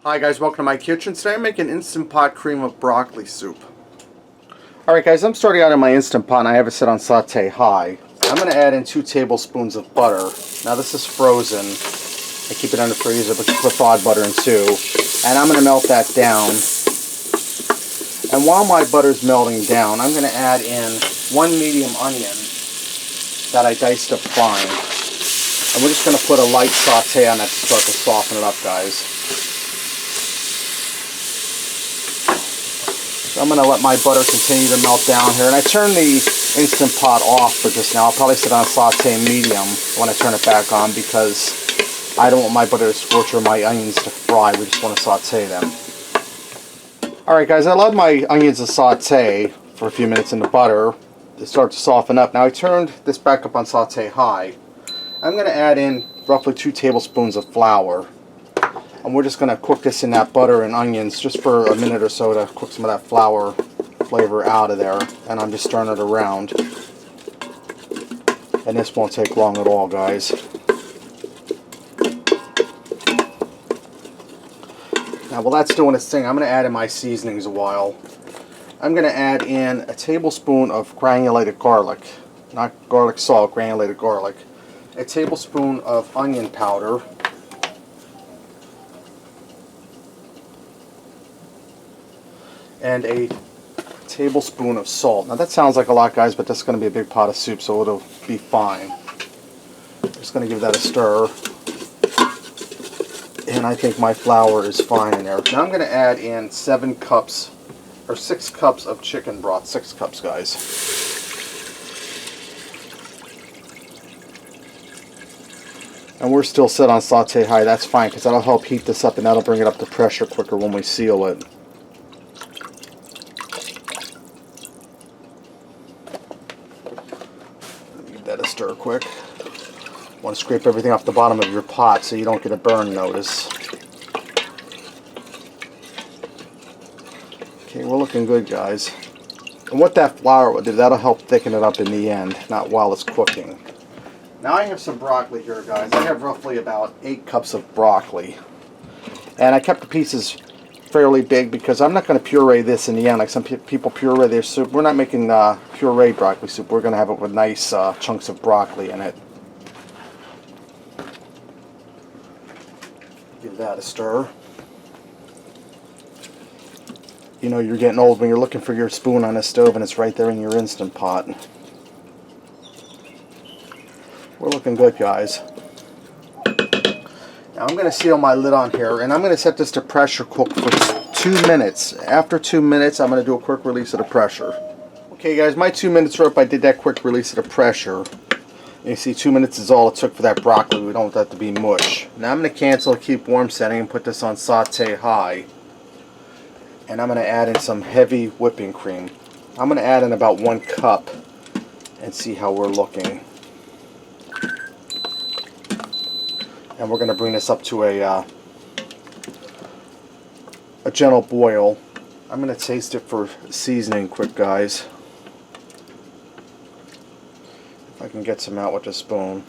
Hi guys, welcome to my kitchen. Today I'm making instant pot cream of broccoli soup. Alright guys, I'm starting out in my instant pot and I have it set on saute high. I'm going to add in 2 tablespoons of butter. Now this is frozen. I keep it in the freezer, but you put thawed butter in too. And I'm going to melt that down. And while my butter's melting down, I'm going to add in 1 medium onion that I diced up fine. And we're just going to put a light saute on that to start to soften it up, guys. So I'm going to let my butter continue to melt down here. And I turn the Instant Pot off for just now. I'll probably sit on saute medium when I turn it back on because I don't want my butter to scorch or my onions to fry. We just want to saute them. Alright guys, I allowed my onions to saute for a few minutes in the butter to start to soften up. Now I turned this back up on saute high. I'm going to add in roughly 2 tablespoons of flour. And we're just going to cook this in that butter and onions just for a minute or so to cook some of that flour flavor out of there. And I'm just stirring it around. And this won't take long at all, guys. Now while that's doing its thing, I'm going to add in my seasonings a while. I'm going to add in a tablespoon of granulated garlic. Not garlic salt, granulated garlic. A tablespoon of onion powder. And a tablespoon of salt. Now that sounds like a lot, guys, but that's going to be a big pot of soup, so it'll be fine. Just going to give that a stir. And I think my flour is fine in there. Now I'm going to add in 6 cups of chicken broth. 6 cups, guys. And we're still set on saute high. That's fine because that'll help heat this up and that'll bring it up to pressure quicker when we seal it. Give that a stir quick. Want to scrape everything off the bottom of your pot so you don't get a burn notice. Okay, we're looking good, guys. And what that flour will do, that'll help thicken it up in the end, not while it's cooking. Now I have some broccoli here, guys. I have roughly about 8 cups of broccoli. And I kept the pieces fairly big because I'm not going to puree this in the end like some people puree their soup. We're not making pureed broccoli soup. We're going to have it with nice chunks of broccoli in it. Give that a stir. You know you're getting old when you're looking for your spoon on the stove and it's right there in your Instant Pot. We're looking good, guys. Now I'm going to seal my lid on here and I'm going to set this to pressure cook for 2 minutes. After 2 minutes I'm going to do a quick release of the pressure. Okay guys, my 2 minutes are up. I did that quick release of the pressure. You see 2 minutes is all it took for that broccoli. We don't want that to be mush. Now I'm going to cancel the keep warm setting and put this on saute high. And I'm going to add in some heavy whipping cream. I'm going to add in about 1 cup and see how we're looking. And we're going to bring this up to a gentle boil. I'm going to taste it for seasoning quick, guys. If I can get some out with a spoon.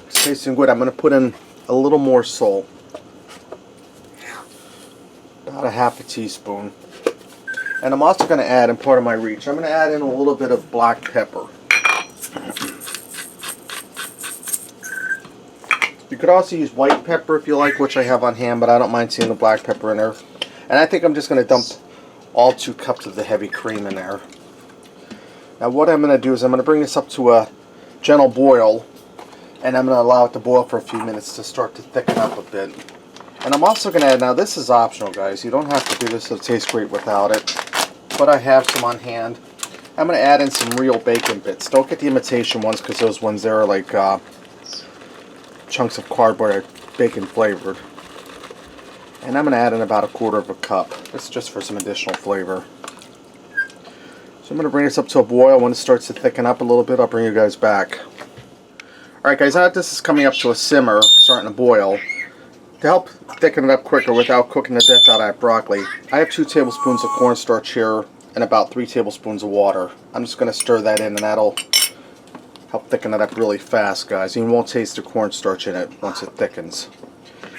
It's tasting good. I'm going to put in a little more salt. About a half a teaspoon. And I'm also going to add, in part of my reach, I'm going to add in a little bit of black pepper. You could also use white pepper if you like, which I have on hand, but I don't mind seeing the black pepper in there. And I think I'm just going to dump all 2 cups of the heavy cream in there. Now what I'm going to do is I'm going to bring this up to a gentle boil, and I'm going to allow it to boil for a few minutes to start to thicken up a bit. And I'm also going to add, now this is optional, guys, you don't have to do this, it'll taste great without it, but I have some on hand. I'm going to add in some real bacon bits. Don't get the imitation ones because those ones there are like chunks of cardboard, bacon flavored. And I'm going to add in about 1/4 cup. This is just for some additional flavor. So I'm going to bring this up to a boil. When it starts to thicken up a little bit, I'll bring you guys back. Alright guys, now that this is coming up to a simmer, starting to boil, to help thicken it up quicker without cooking the death out of that broccoli, I have 2 tablespoons of cornstarch here and about 3 tablespoons of water. I'm just going to stir that in and that'll Help thicken it up really fast, guys. You won't taste the cornstarch in it once it thickens.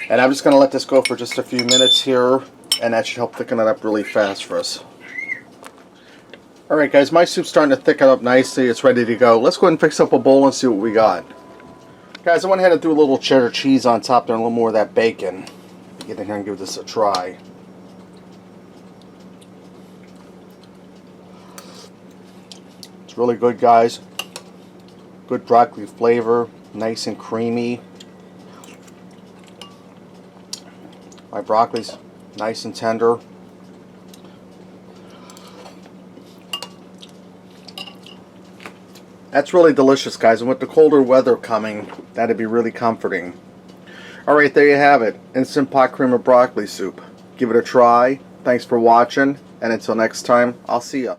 And I'm just going to let this go for just a few minutes here, and that should help thicken it up really fast for us. Alright guys, my soup's starting to thicken up nicely. It's ready to go. Let's go ahead and fix up a bowl and see what we got. Guys, I went ahead and threw a little cheddar cheese on top there and a little more of that bacon. Get in here and give this a try. It's really good, guys. Good broccoli flavor, nice and creamy. My broccoli's nice and tender. That's really delicious, guys, and with the colder weather coming, that'd be really comforting. Alright, there you have it. Instant pot cream of broccoli soup. Give it a try. Thanks for watching, and until next time, I'll see ya.